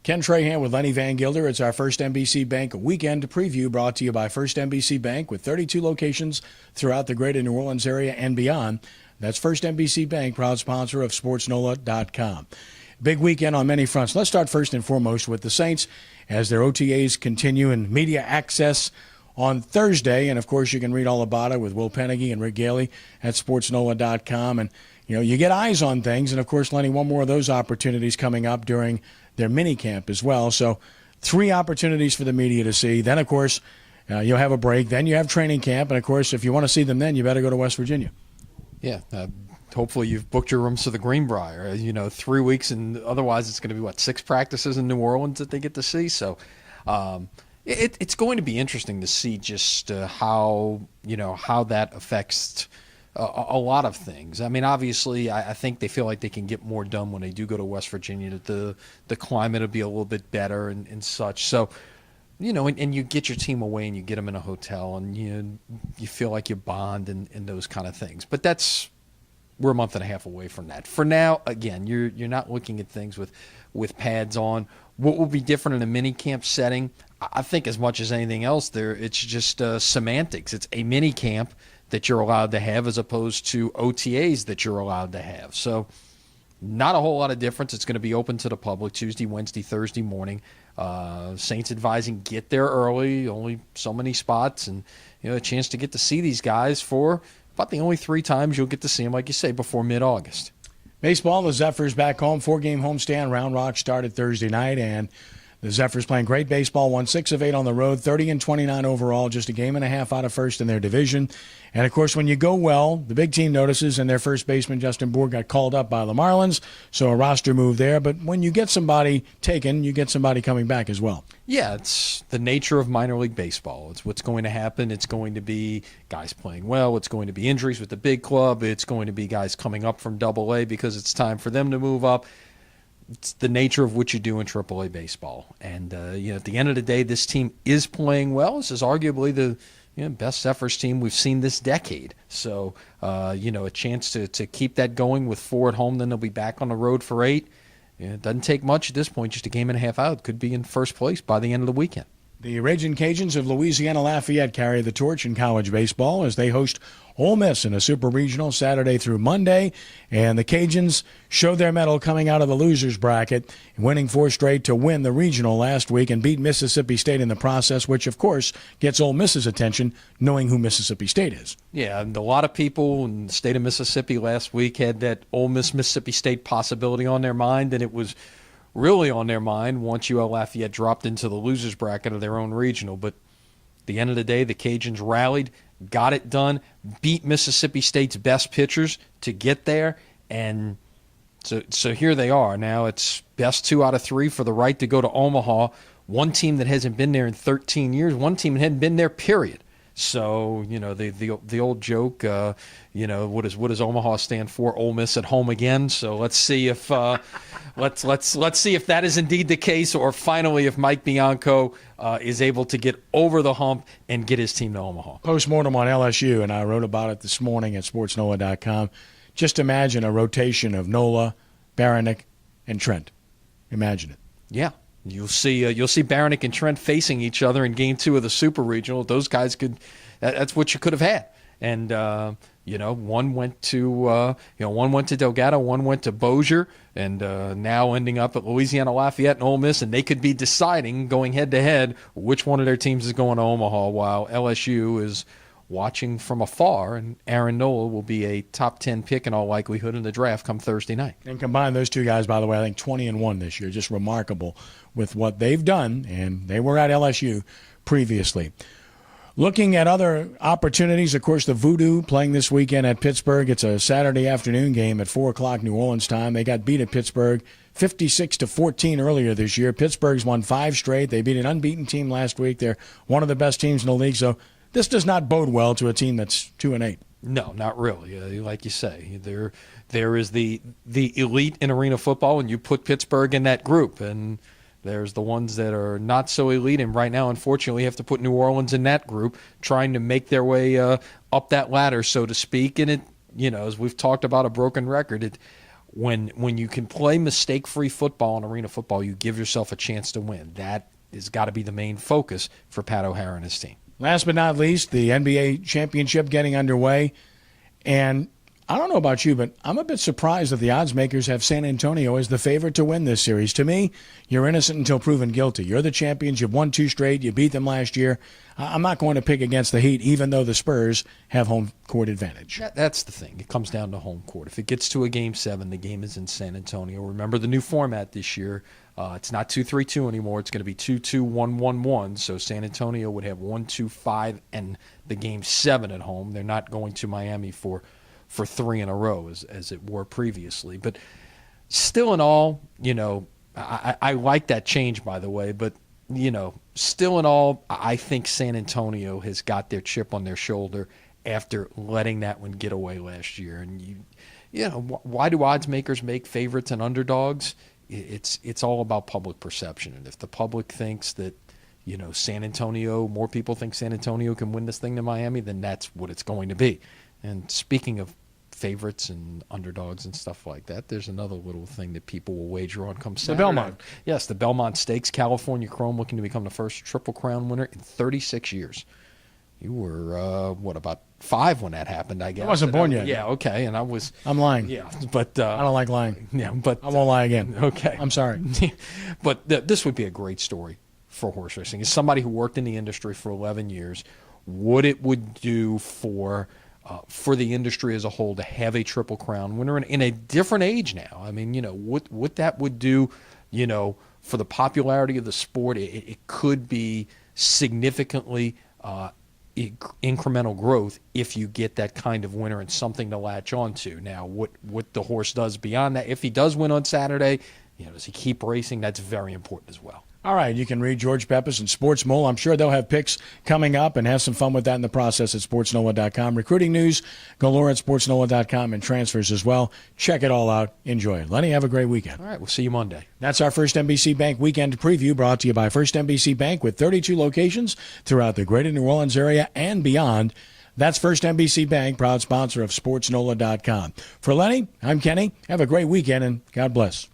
Ken Trahan with Lenny Vangilder. It's our First NBC Bank weekend preview brought to you by First NBC Bank with 32 locations throughout the greater New Orleans area and beyond. That's First NBC Bank, proud sponsor of SportsNola.com. Big weekend on many fronts. Let's start first and foremost with the Saints as their OTAs continue in media access on Thursday. And, of course, you can read all about it with Will Pennigy and Rick Galey at SportsNola.com. And, you get eyes on things. And, of course, Lenny, one more of those opportunities coming up during their mini camp as well. So 3 opportunities for the media to see. Then, of course, you'll have a break. Then you have training camp. And, of course, if you want to see them then, you better go to West Virginia. Yeah. Hopefully you've booked your rooms to the Greenbrier. 3 weeks, and otherwise it's going to be, 6 practices in New Orleans that they get to see. So it's going to be interesting to see just how that affects a lot of things. I mean, obviously, I think they feel like they can get more done when they do go to West Virginia, that the climate will be a little bit better and such. So, and you get your team away and you get them in a hotel and you feel like you bond and those kind of things. But we're a month and a half away from that. For now, again, you're not looking at things with pads on. What will be different in a mini camp setting? I think as much as anything else it's just semantics. It's a mini camp that you're allowed to have as opposed to OTAs that you're allowed to have. So not a whole lot of difference. It's going to be open to the public Tuesday, Wednesday, Thursday morning. Saints advising get there early, only so many spots, and a chance to get to see these guys for about the only 3 times you'll get to see them, like you say, before mid-August. Baseball, the Zephyrs back home, 4-game homestand. Round Rock started Thursday night, and the Zephyrs playing great baseball, won 6 of 8 on the road, 30-29 overall, just a game and a half out of first in their division. And, of course, when you go well, the big team notices, and their first baseman, Justin Bour, got called up by the Marlins, so a roster move there. But when you get somebody taken, you get somebody coming back as well. Yeah, it's the nature of minor league baseball. It's what's going to happen. It's going to be guys playing well. It's going to be injuries with the big club. It's going to be guys coming up from Double-A because it's time for them to move up. It's the nature of what you do in AAA baseball. And, at the end of the day, this team is playing well. This is arguably the best Zephyrs team we've seen this decade. So, a chance to keep that going with 4 at home. Then they'll be back on the road for 8. It doesn't take much at this point, just a game and a half out. Could be in first place by the end of the weekend. The Ragin' Cajuns of Louisiana Lafayette carry the torch in college baseball as they host Ole Miss in a super regional Saturday through Monday. And the Cajuns showed their mettle coming out of the losers bracket, winning 4 straight to win the regional last week and beat Mississippi State in the process, which, of course, gets Ole Miss's attention, knowing who Mississippi State is. Yeah, and a lot of people in the state of Mississippi last week had that Ole Miss-Mississippi State possibility on their mind, and it was really on their mind once UL Lafayette dropped into the losers bracket of their own regional. But at the end of the day, the Cajuns rallied, got it done, beat Mississippi State's best pitchers to get there, and so here they are. Now it's best 2 out of 3 for the right to go to Omaha. One team that hasn't been there in 13 years, one team that hadn't been there, period. So, the old joke, what does Omaha stand for? Ole Miss at home again. So let's see if let's see if that is indeed the case, or finally if Mike Bianco is able to get over the hump and get his team to Omaha. Postmortem on LSU, and I wrote about it this morning at SportsNola.com. Just imagine a rotation of Nola, Baranek, and Trent. Imagine it. Yeah. You'll see Baranek and Trent facing each other in Game 2 of the Super Regional. Those guys that's what you could have had. And one went to Delgado, one went to Bossier, and now ending up at Louisiana Lafayette and Ole Miss, and they could be deciding going head to head which one of their teams is going to Omaha, while LSU is watching from afar, and Aaron Nola will be a top 10 pick in all likelihood in the draft come Thursday night. And combine those two guys, by the way, I think 20-1 this year. Just remarkable with what they've done, and they were at LSU previously. Looking at other opportunities, of course, the Voodoo playing this weekend at Pittsburgh. It's a Saturday afternoon game at 4 o'clock New Orleans time. They got beat at Pittsburgh 56-14 earlier this year. Pittsburgh's won 5 straight. They beat an unbeaten team last week. They're one of the best teams in the league, so this does not bode well to a team that's 2-8. No, not really. Like you say, there is the elite in arena football, and you put Pittsburgh in that group, and there's the ones that are not so elite, and right now, unfortunately, you have to put New Orleans in that group, trying to make their way up that ladder, so to speak. And it, as we've talked about, a broken record. when you can play mistake-free football and arena football, you give yourself a chance to win. That has got to be the main focus for Pat O'Hara and his team. Last but not least, the NBA championship getting underway. And I don't know about you, but I'm a bit surprised that the odds makers have San Antonio as the favorite to win this series. To me, you're innocent until proven guilty. You're the champions. You've won 2 straight. You beat them last year. I'm not going to pick against the Heat, even though the Spurs have home court advantage. That's the thing. It comes down to home court. If it gets to a Game 7, the game is in San Antonio. Remember the new format this year. It's not 2-3-2 anymore. It's going to be 2-2-1-1-1. So San Antonio would have 1-2-5 and the Game 7 at home. They're not going to Miami for 3 in a row as it were previously. But still in all, I like that change, by the way. But, still in all, I think San Antonio has got their chip on their shoulder after letting that one get away last year. And, why do odds makers make favorites and underdogs? It's all about public perception. And if the public thinks that, San Antonio, more people think San Antonio can win this thing than Miami, then that's what it's going to be. And speaking of favorites and underdogs and stuff like that, there's another little thing that people will wager on come Saturday. The Belmont. Yes, the Belmont Stakes. California Chrome looking to become the first Triple Crown winner in 36 years. You were, about 5 when that happened, I guess. I wasn't born yet. Yeah, okay, and I'm lying. Yeah, but... I don't like lying. Yeah, but... I won't lie again. Okay. I'm sorry. But this would be a great story for horse racing. As somebody who worked in the industry for 11 years, what it would do for the industry as a whole to have a Triple Crown winner in a different age now. I mean, what that would do, for the popularity of the sport, it could be significantly incremental growth if you get that kind of winner and something to latch on to. Now, what the horse does beyond that, if he does win on Saturday, does he keep racing? That's very important as well. All right, you can read George Peppas and Sports Mole. I'm sure they'll have picks coming up and have some fun with that in the process at sportsnola.com. Recruiting news, galore at sportsnola.com, and transfers as well. Check it all out. Enjoy it. Lenny, have a great weekend. All right, we'll see you Monday. That's our First NBC Bank weekend preview brought to you by First NBC Bank with 32 locations throughout the greater New Orleans area and beyond. That's First NBC Bank, proud sponsor of sportsnola.com. For Lenny, I'm Kenny. Have a great weekend and God bless.